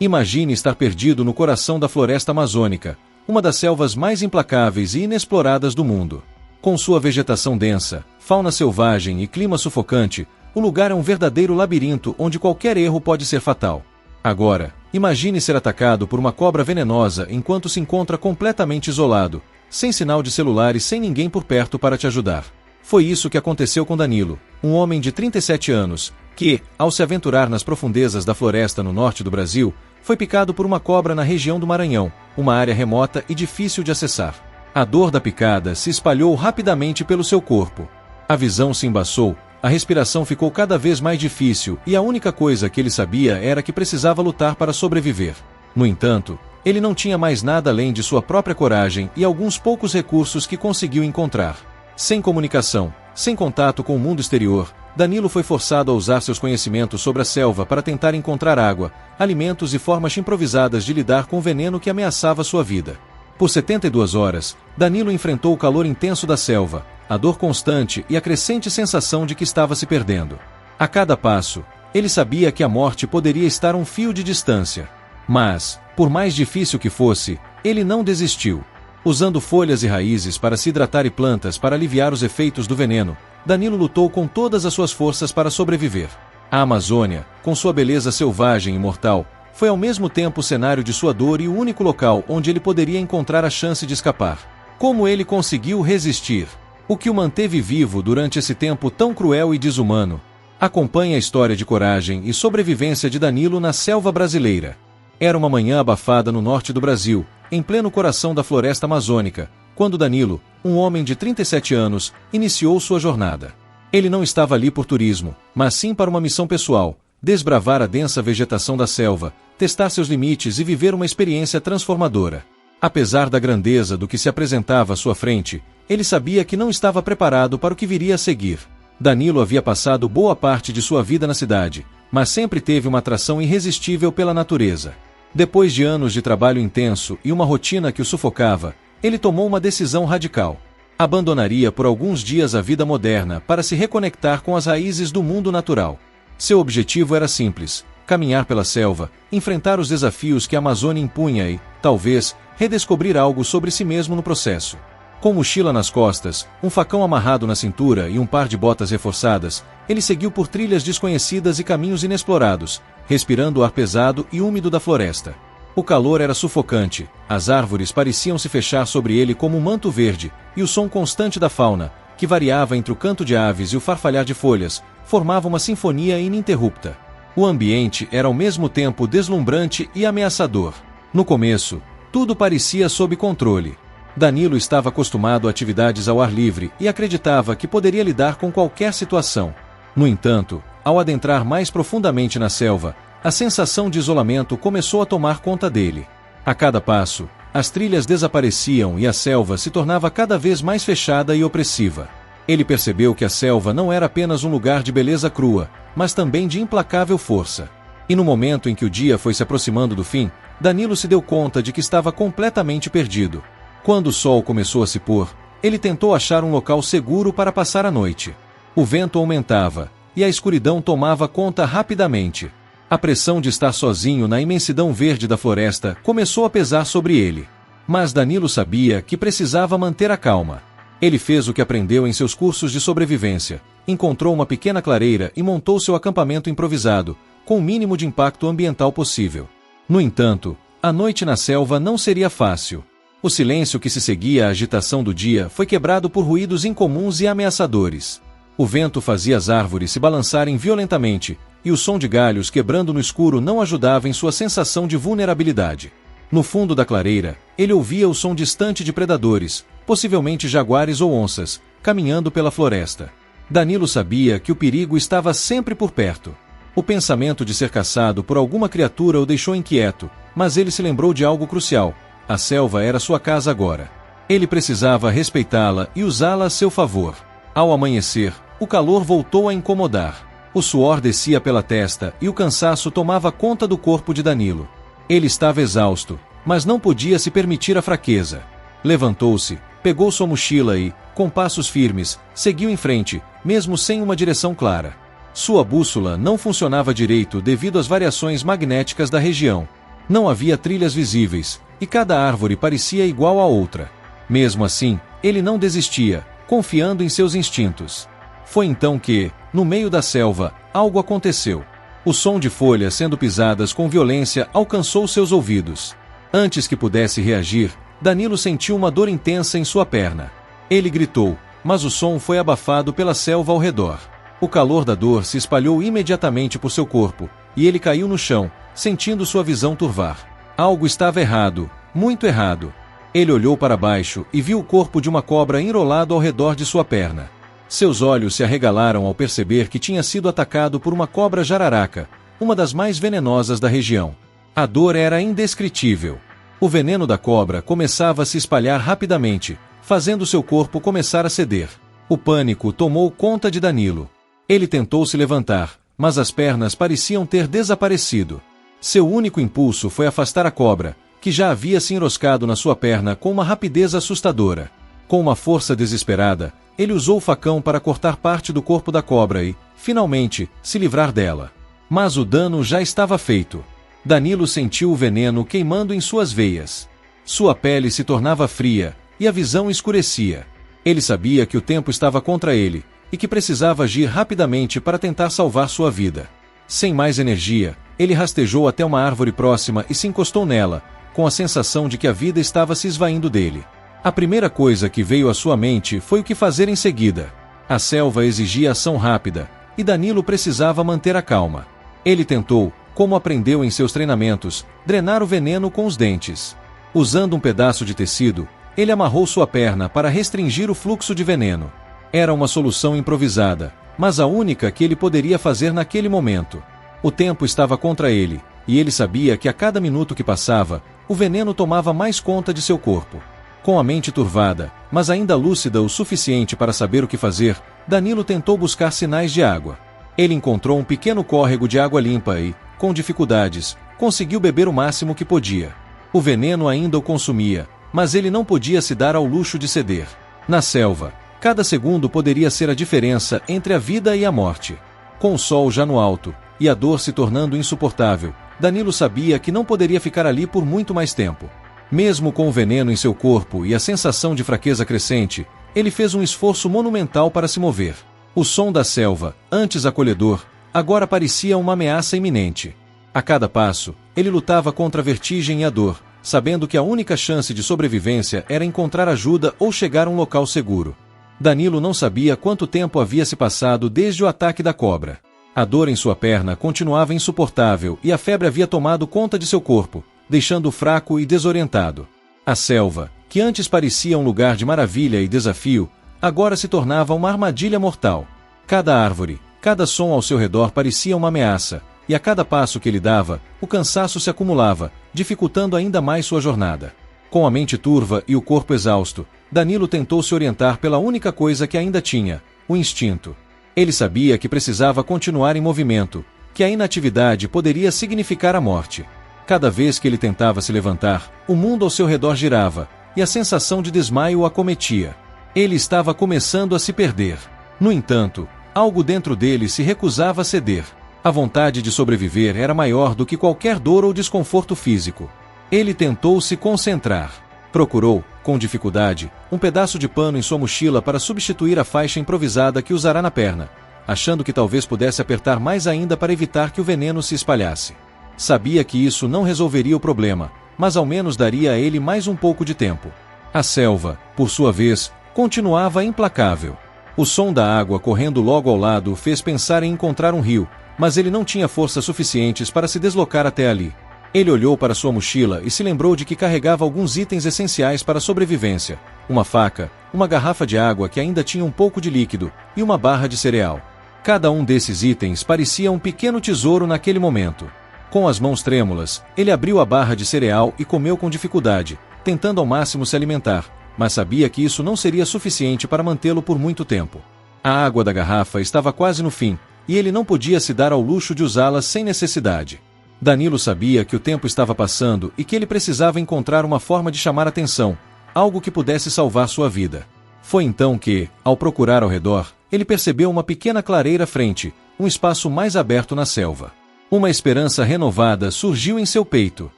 Imagine estar perdido no coração da floresta amazônica, uma das selvas mais implacáveis e inexploradas do mundo. Com sua vegetação densa, fauna selvagem e clima sufocante, o lugar é um verdadeiro labirinto onde qualquer erro pode ser fatal. Agora, imagine ser atacado por uma cobra venenosa enquanto se encontra completamente isolado, sem sinal de celular e sem ninguém por perto para te ajudar. Foi isso que aconteceu com Danilo, um homem de 37 anos, que, ao se aventurar nas profundezas da floresta no norte do Brasil, foi picado por uma cobra na região do Maranhão, uma área remota e difícil de acessar. A dor da picada se espalhou rapidamente pelo seu corpo. A visão se embaçou, a respiração ficou cada vez mais difícil e a única coisa que ele sabia era que precisava lutar para sobreviver. No entanto, ele não tinha mais nada além de sua própria coragem e alguns poucos recursos que conseguiu encontrar. Sem comunicação, sem contato com o mundo exterior, Danilo foi forçado a usar seus conhecimentos sobre a selva para tentar encontrar água, alimentos e formas improvisadas de lidar com o veneno que ameaçava sua vida. Por 72 horas, Danilo enfrentou o calor intenso da selva, a dor constante e a crescente sensação de que estava se perdendo. A cada passo, ele sabia que a morte poderia estar a um fio de distância. Mas, por mais difícil que fosse, ele não desistiu. Usando folhas e raízes para se hidratar e plantas para aliviar os efeitos do veneno, Danilo lutou com todas as suas forças para sobreviver. A Amazônia, com sua beleza selvagem e mortal, foi ao mesmo tempo o cenário de sua dor e o único local onde ele poderia encontrar a chance de escapar. Como ele conseguiu resistir? O que o manteve vivo durante esse tempo tão cruel e desumano? Acompanhe a história de coragem e sobrevivência de Danilo na selva brasileira. Era uma manhã abafada no norte do Brasil, em pleno coração da floresta amazônica, quando Danilo, um homem de 37 anos, iniciou sua jornada. Ele não estava ali por turismo, mas sim para uma missão pessoal: desbravar a densa vegetação da selva, testar seus limites e viver uma experiência transformadora. Apesar da grandeza do que se apresentava à sua frente, ele sabia que não estava preparado para o que viria a seguir. Danilo havia passado boa parte de sua vida na cidade, mas sempre teve uma atração irresistível pela natureza. Depois de anos de trabalho intenso e uma rotina que o sufocava, ele tomou uma decisão radical. Abandonaria por alguns dias a vida moderna para se reconectar com as raízes do mundo natural. Seu objetivo era simples: caminhar pela selva, enfrentar os desafios que a Amazônia impunha e, talvez, redescobrir algo sobre si mesmo no processo. Com mochila nas costas, um facão amarrado na cintura e um par de botas reforçadas, ele seguiu por trilhas desconhecidas e caminhos inexplorados, respirando o ar pesado e úmido da floresta. O calor era sufocante, as árvores pareciam se fechar sobre ele como um manto verde, e o som constante da fauna, que variava entre o canto de aves e o farfalhar de folhas, formava uma sinfonia ininterrupta. O ambiente era ao mesmo tempo deslumbrante e ameaçador. No começo, tudo parecia sob controle. Danilo estava acostumado a atividades ao ar livre e acreditava que poderia lidar com qualquer situação. No entanto, ao adentrar mais profundamente na selva, a sensação de isolamento começou a tomar conta dele. A cada passo, as trilhas desapareciam e a selva se tornava cada vez mais fechada e opressiva. Ele percebeu que a selva não era apenas um lugar de beleza crua, mas também de implacável força. E no momento em que o dia foi se aproximando do fim, Danilo se deu conta de que estava completamente perdido. Quando o sol começou a se pôr, ele tentou achar um local seguro para passar a noite. O vento aumentava, e a escuridão tomava conta rapidamente. A pressão de estar sozinho na imensidão verde da floresta começou a pesar sobre ele. Mas Danilo sabia que precisava manter a calma. Ele fez o que aprendeu em seus cursos de sobrevivência, encontrou uma pequena clareira e montou seu acampamento improvisado, com o mínimo de impacto ambiental possível. No entanto, a noite na selva não seria fácil. O silêncio que se seguia à agitação do dia foi quebrado por ruídos incomuns e ameaçadores. O vento fazia as árvores se balançarem violentamente, e o som de galhos quebrando no escuro não ajudava em sua sensação de vulnerabilidade. No fundo da clareira, ele ouvia o som distante de predadores, possivelmente jaguares ou onças, caminhando pela floresta. Danilo sabia que o perigo estava sempre por perto. O pensamento de ser caçado por alguma criatura o deixou inquieto, mas ele se lembrou de algo crucial: a selva era sua casa agora. Ele precisava respeitá-la e usá-la a seu favor. Ao amanhecer, o calor voltou a incomodar. O suor descia pela testa e o cansaço tomava conta do corpo de Danilo. Ele estava exausto, mas não podia se permitir a fraqueza. Levantou-se, pegou sua mochila e, com passos firmes, seguiu em frente, mesmo sem uma direção clara. Sua bússola não funcionava direito devido às variações magnéticas da região. Não havia trilhas visíveis, e cada árvore parecia igual à outra. Mesmo assim, ele não desistia, confiando em seus instintos. Foi então que, no meio da selva, algo aconteceu. O som de folhas sendo pisadas com violência alcançou seus ouvidos. Antes que pudesse reagir, Danilo sentiu uma dor intensa em sua perna. Ele gritou, mas o som foi abafado pela selva ao redor. O calor da dor se espalhou imediatamente por seu corpo, e ele caiu no chão, sentindo sua visão turvar. Algo estava errado, muito errado. Ele olhou para baixo e viu o corpo de uma cobra enrolado ao redor de sua perna. Seus olhos se arregalaram ao perceber que tinha sido atacado por uma cobra jararaca, uma das mais venenosas da região. A dor era indescritível. O veneno da cobra começava a se espalhar rapidamente, fazendo seu corpo começar a ceder. O pânico tomou conta de Danilo. Ele tentou se levantar, mas as pernas pareciam ter desaparecido. Seu único impulso foi afastar a cobra, que já havia se enroscado na sua perna com uma rapidez assustadora. Com uma força desesperada, ele usou o facão para cortar parte do corpo da cobra e, finalmente, se livrar dela. Mas o dano já estava feito. Danilo sentiu o veneno queimando em suas veias. Sua pele se tornava fria, e a visão escurecia. Ele sabia que o tempo estava contra ele, e que precisava agir rapidamente para tentar salvar sua vida. Sem mais energia, ele rastejou até uma árvore próxima e se encostou nela, com a sensação de que a vida estava se esvaindo dele. A primeira coisa que veio à sua mente foi o que fazer em seguida. A selva exigia ação rápida, e Danilo precisava manter a calma. Ele tentou, como aprendeu em seus treinamentos, drenar o veneno com os dentes. Usando um pedaço de tecido, ele amarrou sua perna para restringir o fluxo de veneno. Era uma solução improvisada, mas a única que ele poderia fazer naquele momento. O tempo estava contra ele, e ele sabia que a cada minuto que passava, o veneno tomava mais conta de seu corpo. Com a mente turvada, mas ainda lúcida o suficiente para saber o que fazer, Danilo tentou buscar sinais de água. Ele encontrou um pequeno córrego de água limpa e, com dificuldades, conseguiu beber o máximo que podia. O veneno ainda o consumia, mas ele não podia se dar ao luxo de ceder. Na selva, cada segundo poderia ser a diferença entre a vida e a morte. Com o sol já no alto, e a dor se tornando insuportável, Danilo sabia que não poderia ficar ali por muito mais tempo. Mesmo com o veneno em seu corpo e a sensação de fraqueza crescente, ele fez um esforço monumental para se mover. O som da selva, antes acolhedor, agora parecia uma ameaça iminente. A cada passo, ele lutava contra a vertigem e a dor, sabendo que a única chance de sobrevivência era encontrar ajuda ou chegar a um local seguro. Danilo não sabia quanto tempo havia se passado desde o ataque da cobra. A dor em sua perna continuava insuportável e a febre havia tomado conta de seu corpo, deixando-o fraco e desorientado. A selva, que antes parecia um lugar de maravilha e desafio, agora se tornava uma armadilha mortal. Cada árvore, cada som ao seu redor parecia uma ameaça, e a cada passo que ele dava, o cansaço se acumulava, dificultando ainda mais sua jornada. Com a mente turva e o corpo exausto, Danilo tentou se orientar pela única coisa que ainda tinha, o instinto. Ele sabia que precisava continuar em movimento, que a inatividade poderia significar a morte. Cada vez que ele tentava se levantar, o mundo ao seu redor girava, e a sensação de desmaio o acometia. Ele estava começando a se perder. No entanto, algo dentro dele se recusava a ceder. A vontade de sobreviver era maior do que qualquer dor ou desconforto físico. Ele tentou se concentrar. Procurou, com dificuldade, um pedaço de pano em sua mochila para substituir a faixa improvisada que usará na perna, achando que talvez pudesse apertar mais ainda para evitar que o veneno se espalhasse. Sabia que isso não resolveria o problema, mas ao menos daria a ele mais um pouco de tempo. A selva, por sua vez, continuava implacável. O som da água correndo logo ao lado o fez pensar em encontrar um rio, mas ele não tinha forças suficientes para se deslocar até ali. Ele olhou para sua mochila e se lembrou de que carregava alguns itens essenciais para a sobrevivência: uma faca, uma garrafa de água que ainda tinha um pouco de líquido e uma barra de cereal. Cada um desses itens parecia um pequeno tesouro naquele momento. Com as mãos trêmulas, ele abriu a barra de cereal e comeu com dificuldade, tentando ao máximo se alimentar, mas sabia que isso não seria suficiente para mantê-lo por muito tempo. A água da garrafa estava quase no fim, e ele não podia se dar ao luxo de usá-la sem necessidade. Danilo sabia que o tempo estava passando e que ele precisava encontrar uma forma de chamar atenção, algo que pudesse salvar sua vida. Foi então que, ao procurar ao redor, ele percebeu uma pequena clareira à frente, um espaço mais aberto na selva. Uma esperança renovada surgiu em seu peito.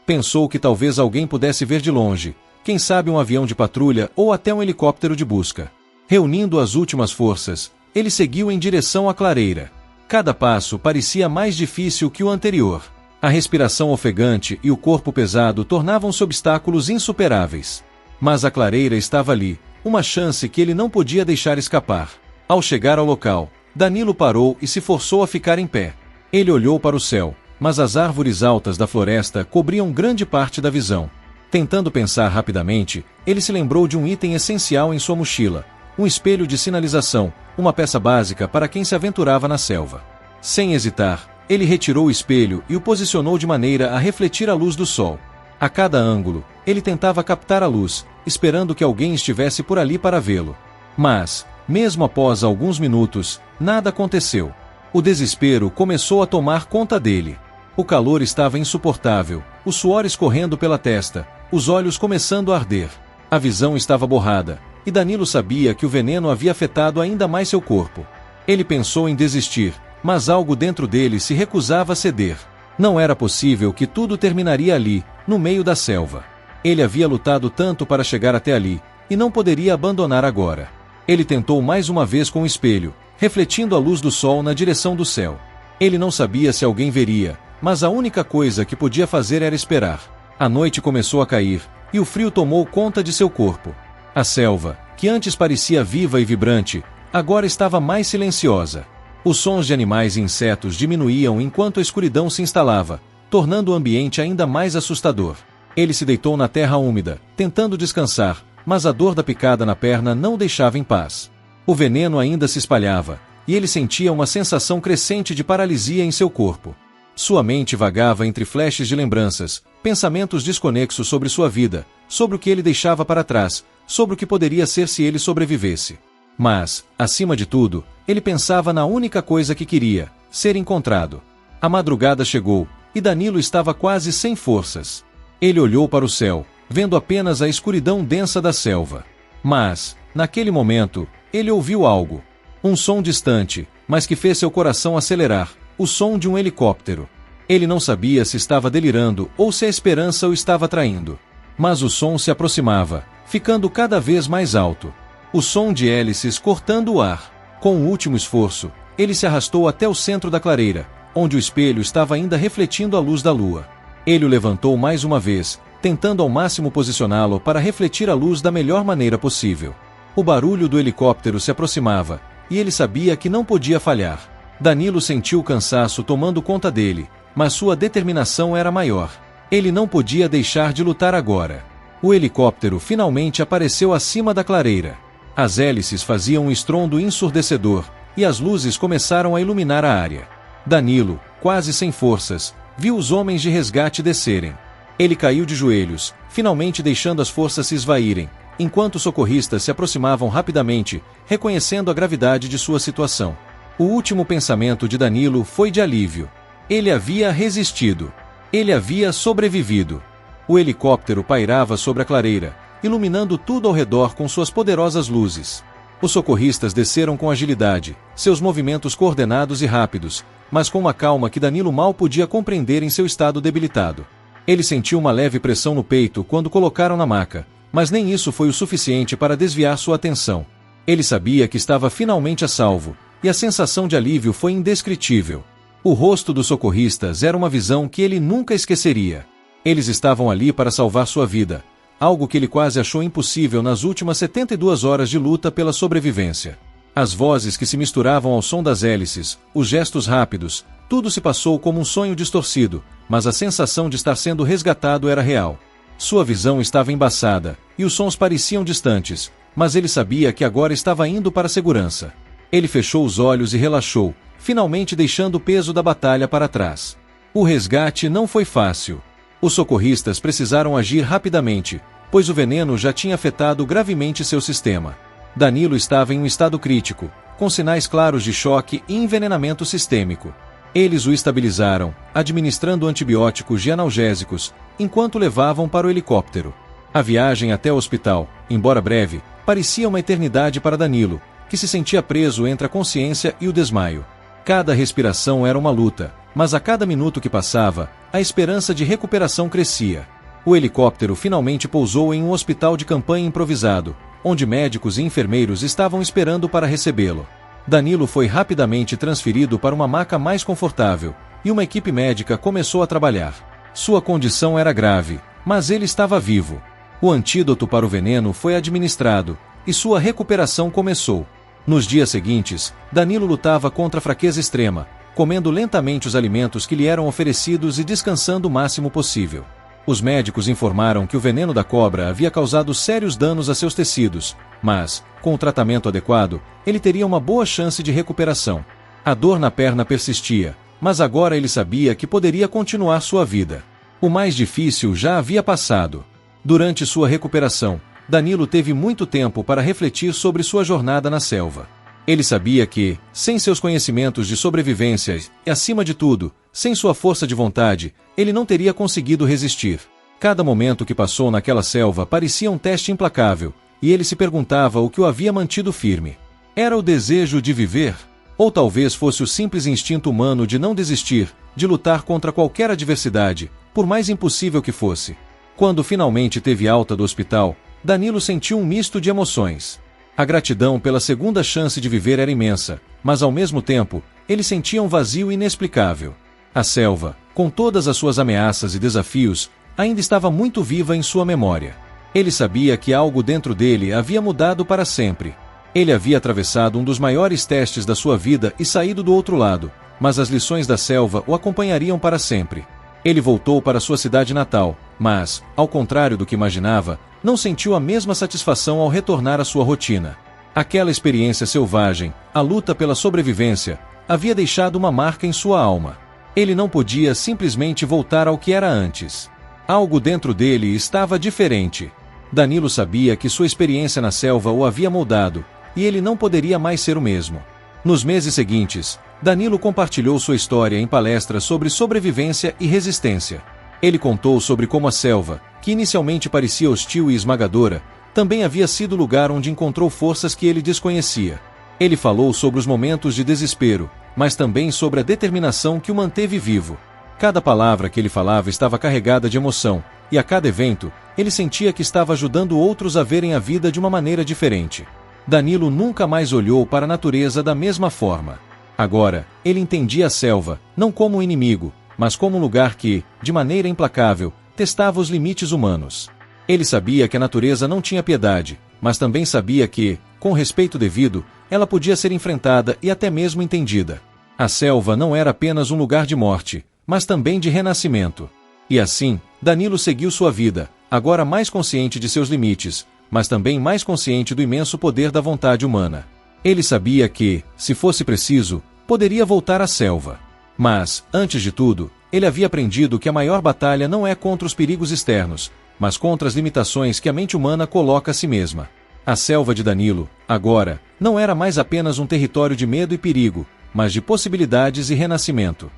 Pensou que talvez alguém pudesse ver de longe, quem sabe um avião de patrulha ou até um helicóptero de busca. Reunindo as últimas forças, ele seguiu em direção à clareira. Cada passo parecia mais difícil que o anterior. A respiração ofegante e o corpo pesado tornavam-se obstáculos insuperáveis. Mas a clareira estava ali, uma chance que ele não podia deixar escapar. Ao chegar ao local, Danilo parou e se forçou a ficar em pé. Ele olhou para o céu, mas as árvores altas da floresta cobriam grande parte da visão. Tentando pensar rapidamente, ele se lembrou de um item essencial em sua mochila, um espelho de sinalização, uma peça básica para quem se aventurava na selva. Sem hesitar, ele retirou o espelho e o posicionou de maneira a refletir a luz do sol. A cada ângulo, ele tentava captar a luz, esperando que alguém estivesse por ali para vê-lo. Mas, mesmo após alguns minutos, nada aconteceu. O desespero começou a tomar conta dele. O calor estava insuportável, o suor escorrendo pela testa, os olhos começando a arder. A visão estava borrada, e Danilo sabia que o veneno havia afetado ainda mais seu corpo. Ele pensou em desistir, mas algo dentro dele se recusava a ceder. Não era possível que tudo terminaria ali, no meio da selva. Ele havia lutado tanto para chegar até ali, e não poderia abandonar agora. Ele tentou mais uma vez com o espelho, refletindo a luz do sol na direção do céu. Ele não sabia se alguém veria, mas a única coisa que podia fazer era esperar. A noite começou a cair, e o frio tomou conta de seu corpo. A selva, que antes parecia viva e vibrante, agora estava mais silenciosa. Os sons de animais e insetos diminuíam enquanto a escuridão se instalava, tornando o ambiente ainda mais assustador. Ele se deitou na terra úmida, tentando descansar, mas a dor da picada na perna não o deixava em paz. O veneno ainda se espalhava, e ele sentia uma sensação crescente de paralisia em seu corpo. Sua mente vagava entre flashes de lembranças, pensamentos desconexos sobre sua vida, sobre o que ele deixava para trás, sobre o que poderia ser se ele sobrevivesse. Mas, acima de tudo, ele pensava na única coisa que queria: ser encontrado. A madrugada chegou, e Danilo estava quase sem forças. Ele olhou para o céu, vendo apenas a escuridão densa da selva. Mas, naquele momento, ele ouviu algo. Um som distante, mas que fez seu coração acelerar, o som de um helicóptero. Ele não sabia se estava delirando ou se a esperança o estava traindo. Mas o som se aproximava, ficando cada vez mais alto. O som de hélices cortando o ar. Com o último esforço, ele se arrastou até o centro da clareira, onde o espelho estava ainda refletindo a luz da lua. Ele o levantou mais uma vez, tentando ao máximo posicioná-lo para refletir a luz da melhor maneira possível. O barulho do helicóptero se aproximava, e ele sabia que não podia falhar. Danilo sentiu o cansaço tomando conta dele, mas sua determinação era maior. Ele não podia deixar de lutar agora. O helicóptero finalmente apareceu acima da clareira. As hélices faziam um estrondo ensurdecedor, e as luzes começaram a iluminar a área. Danilo, quase sem forças, viu os homens de resgate descerem. Ele caiu de joelhos, finalmente deixando as forças se esvaírem, enquanto os socorristas se aproximavam rapidamente, reconhecendo a gravidade de sua situação. O último pensamento de Danilo foi de alívio. Ele havia resistido. Ele havia sobrevivido. O helicóptero pairava sobre a clareira, iluminando tudo ao redor com suas poderosas luzes. Os socorristas desceram com agilidade, seus movimentos coordenados e rápidos, mas com uma calma que Danilo mal podia compreender em seu estado debilitado. Ele sentiu uma leve pressão no peito quando colocaram na maca, mas nem isso foi o suficiente para desviar sua atenção. Ele sabia que estava finalmente a salvo, e a sensação de alívio foi indescritível. O rosto dos socorristas era uma visão que ele nunca esqueceria. Eles estavam ali para salvar sua vida, algo que ele quase achou impossível nas últimas 72 horas de luta pela sobrevivência. As vozes que se misturavam ao som das hélices, os gestos rápidos, tudo se passou como um sonho distorcido, mas a sensação de estar sendo resgatado era real. Sua visão estava embaçada, e os sons pareciam distantes, mas ele sabia que agora estava indo para a segurança. Ele fechou os olhos e relaxou, finalmente deixando o peso da batalha para trás. O resgate não foi fácil. Os socorristas precisaram agir rapidamente, pois o veneno já tinha afetado gravemente seu sistema. Danilo estava em um estado crítico, com sinais claros de choque e envenenamento sistêmico. Eles o estabilizaram, administrando antibióticos e analgésicos, enquanto levavam para o helicóptero. A viagem até o hospital, embora breve, parecia uma eternidade para Danilo, que se sentia preso entre a consciência e o desmaio. Cada respiração era uma luta, Mas a cada minuto que passava, a esperança de recuperação crescia. O helicóptero finalmente pousou em um hospital de campanha improvisado, onde médicos e enfermeiros estavam esperando para recebê-lo. Danilo foi rapidamente transferido para uma maca mais confortável, e uma equipe médica começou a trabalhar. Sua condição era grave, mas ele estava vivo. O antídoto para o veneno foi administrado, e sua recuperação começou. Nos dias seguintes, Danilo lutava contra a fraqueza extrema, comendo lentamente os alimentos que lhe eram oferecidos e descansando o máximo possível. Os médicos informaram que o veneno da cobra havia causado sérios danos a seus tecidos, mas, com o tratamento adequado, ele teria uma boa chance de recuperação. A dor na perna persistia, mas agora ele sabia que poderia continuar sua vida. O mais difícil já havia passado. Durante sua recuperação, Danilo teve muito tempo para refletir sobre sua jornada na selva. Ele sabia que, sem seus conhecimentos de sobrevivência e, acima de tudo, sem sua força de vontade, ele não teria conseguido resistir. Cada momento que passou naquela selva parecia um teste implacável, e ele se perguntava o que o havia mantido firme. Era o desejo de viver? Ou talvez fosse o simples instinto humano de não desistir, de lutar contra qualquer adversidade, por mais impossível que fosse. Quando finalmente teve alta do hospital, Danilo sentiu um misto de emoções. A gratidão pela segunda chance de viver era imensa, mas ao mesmo tempo, ele sentia um vazio inexplicável. A selva, com todas as suas ameaças e desafios, ainda estava muito viva em sua memória. Ele sabia que algo dentro dele havia mudado para sempre. Ele havia atravessado um dos maiores testes da sua vida e saído do outro lado, mas as lições da selva o acompanhariam para sempre. Ele voltou para sua cidade natal, mas, ao contrário do que imaginava, não sentiu a mesma satisfação ao retornar à sua rotina. Aquela experiência selvagem, a luta pela sobrevivência, havia deixado uma marca em sua alma. Ele não podia simplesmente voltar ao que era antes. Algo dentro dele estava diferente. Danilo sabia que sua experiência na selva o havia moldado, e ele não poderia mais ser o mesmo. Nos meses seguintes, Danilo compartilhou sua história em palestras sobre sobrevivência e resistência. Ele contou sobre como a selva, que inicialmente parecia hostil e esmagadora, também havia sido o lugar onde encontrou forças que ele desconhecia. Ele falou sobre os momentos de desespero, mas também sobre a determinação que o manteve vivo. Cada palavra que ele falava estava carregada de emoção, e a cada evento, ele sentia que estava ajudando outros a verem a vida de uma maneira diferente. Danilo nunca mais olhou para a natureza da mesma forma. Agora, ele entendia a selva, não como um inimigo, mas como um lugar que, de maneira implacável, testava os limites humanos. Ele sabia que a natureza não tinha piedade, mas também sabia que, com respeito devido, ela podia ser enfrentada e até mesmo entendida. A selva não era apenas um lugar de morte, mas também de renascimento. E assim, Danilo seguiu sua vida, agora mais consciente de seus limites, mas também mais consciente do imenso poder da vontade humana. Ele sabia que, se fosse preciso, poderia voltar à selva. Mas, antes de tudo, ele havia aprendido que a maior batalha não é contra os perigos externos, mas contra as limitações que a mente humana coloca a si mesma. A selva de Danilo, agora, não era mais apenas um território de medo e perigo, mas de possibilidades e renascimento.